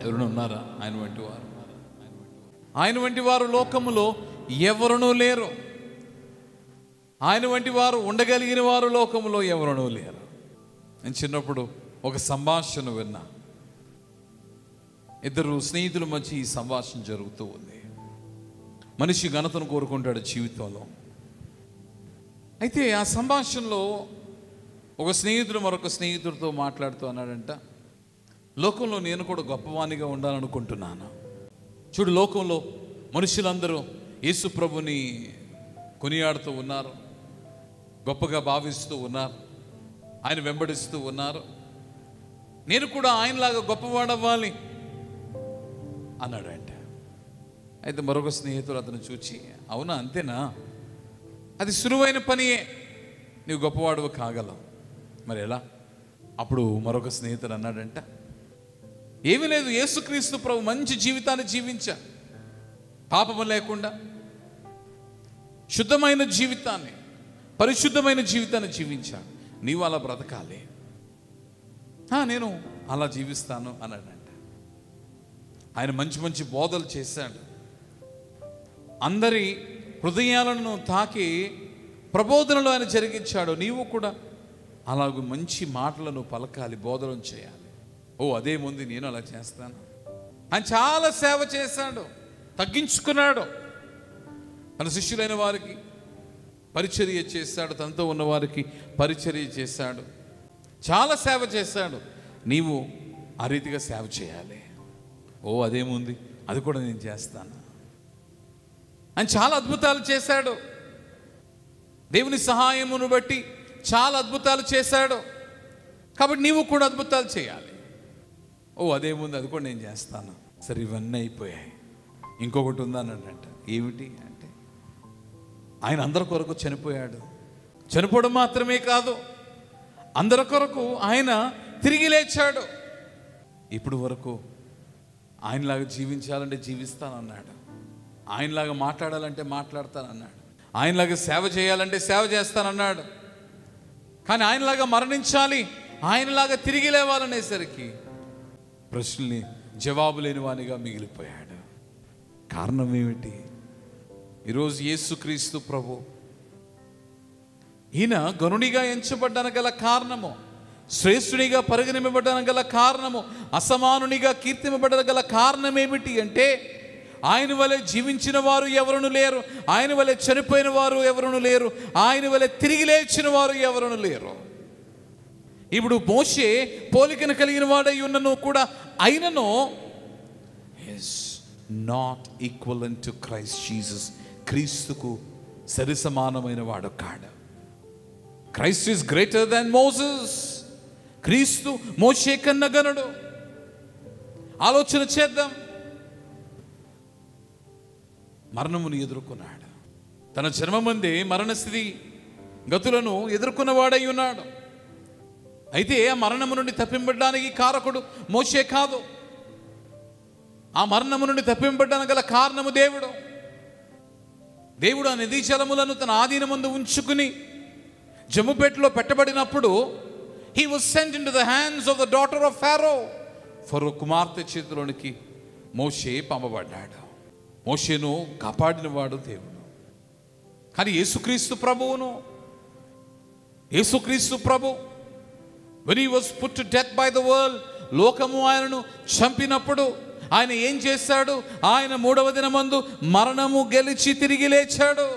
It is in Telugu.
ఎవరైనా ఉన్నారా ఆయన వంటి వారు? ఆయన వంటి వారు లోకములో ఎవరునూ లేరు. ఆయన వంటి వారు ఉండగలిగిన వారు లోకములో ఎవరునూ లేరు. నేను చిన్నప్పుడు ఒక సంభాషణ విన్నా. ఇద్దరు స్నేహితుల మధ్య ఈ సంభాషణ జరుగుతూ ఉంది. మనిషి ఘనతను కోరుకుంటాడు జీవితంలో. అయితే ఆ సంభాషణలో ఒక స్నేహితుడు మరొక స్నేహితుడితో మాట్లాడుతూ అన్నాడంట, లోకంలో నేను కూడా గొప్పవానిగా ఉండాలనుకుంటున్నాను. చూడు, లోకంలో మనుషులందరూ యేసు ప్రభుని కొనియాడుతూ ఉన్నారు, గొప్పగా భావిస్తూ ఉన్నారు, ఆయన వెంబడిస్తూ ఉన్నారు. నేను కూడా ఆయనలాగా గొప్పవాడవ్వాలి అన్నాడంట. అయితే మరొక స్నేహితుడు అతను చూచి, అవునా, అంతేనా? అది సులువైన పనియే, నీవు గొప్పవాడు కాగలవు. మరి ఎలా? అప్పుడు మరొక స్నేహితుడు అన్నాడంట, ఏమీ లేదు, యేసుక్రీస్తు ప్రభు మంచి జీవితాన్ని జీవించా, పాపము లేకుండా శుద్ధమైన జీవితాన్ని, పరిశుద్ధమైన జీవితాన్ని జీవించా. నీవు అలా బ్రతకాలి. నేను అలా జీవిస్తాను అన్నాడంట. ఆయన మంచి మంచి బోధలు చేశాడు, అందరి హృదయాలను తాకి ప్రబోధనలు ఆయన జరిగించాడు. నీవు కూడా అలాగ మంచి మాటలను పలకాలి, బోధనలు చేయాలి. అదేముంది, నేను అలా చేస్తాను. ఆయన చాలా సేవ చేశాడు, తగ్గించుకున్నాడు, తన శిష్యులైన వారికి పరిచర్య చేశాడు, తనతో ఉన్న వారికి పరిచర్య చేశాడు, చాలా సేవ చేశాడు. నీవు ఆ రీతిగా సేవ చేయాలి. అదేముంది, అది కూడా నేను చేస్తాను. ఆయన చాలా అద్భుతాలు చేశాడు, దేవుని సహాయమును బట్టి చాలా అద్భుతాలు చేశాడు. కాబట్టి నీవు కూడా అద్భుతాలు చేయాలి. అదేముంది, అది కూడా నేను చేస్తాను. సరే, ఇవన్నీ అయిపోయాయి. ఇంకొకటి ఉందన్నాడంట. ఏమిటి అంటే, ఆయన అందరి కొరకు చనిపోయాడు. చనిపోవడం మాత్రమే కాదు, అందరి కొరకు ఆయన తిరిగి లేచాడు. ఇప్పుడు వరకు ఆయనలాగా జీవించాలంటే జీవిస్తానన్నాడు, ఆయనలాగా మాట్లాడాలంటే మాట్లాడతానన్నాడు, ఆయనలాగా సేవ చేయాలంటే సేవ చేస్తానన్నాడు. కానీ ఆయనలాగా మరణించాలి, ఆయనలాగా తిరిగి లేవాలనేసరికి ప్రశ్నల్ని జవాబు లేని వానిగా మిగిలిపోయాడు. కారణం ఏమిటి? ఈరోజు యేసుక్రీస్తు ప్రభు ఈయన గనునిగా ఎంచబడ్డానికి గల కారణము, శ్రేష్ఠునిగా పరిగణింపబడ్డానికి గల కారణము, అసమానునిగా కీర్తింపబడ్డానికి గల కారణం ఏమిటి అంటే, ఆయన వలె జీవించిన వారు ఎవరును లేరు, ఆయన వలె చనిపోయిన వారు ఎవరును లేరు, ఆయన వలె తిరిగి లేచిన వారు ఎవరును లేరు. ఇప్పుడు మోషే పోలికను కలిగిన వాడై ఉన్నను కూడా అయినను is not equivalent to Christ Jesus. క్రీస్తుకు సరి సమానమైన వాడు కాడు. Christ is greater than Moses. క్రీస్తు మోషే కన్నా గనుడు. ఆలోచన చేద్దాం. మరణమును ఎదుర్కొన్నాడు, తన జన్మమందే మరణస్థితి గతులను ఎదుర్కొన్నవాడై ఉన్నాడు. అయితే ఆ మరణము నుండి తప్పింపడానికి కారకుడు మోషే కాదు, ఆ మరణము నుండి తప్పింపడానికి గల కారణము దేవుడు. దేవుడు ఆ నదీ జలములను తన ఆధీనమందు ఉంచుకుని జమ్ముపేటలో పెట్టబడినప్పుడు he was sent into the hands of the daughter of Pharaoh. ఫరో కుమార్తె చేతిలోనికి మోషే పంపబడ్డాడు. మోషేను కాపాడినవాడు దేవుడు. కానీ యేసుక్రీస్తు ప్రభు when he was put to death by the world, లోకము ఆయనను చంపినప్పుడు ఆయన ఏం చేశాడు? ఆయన 3వ దినమందు మరణము గెలిచి తిరిగి లేచాడు.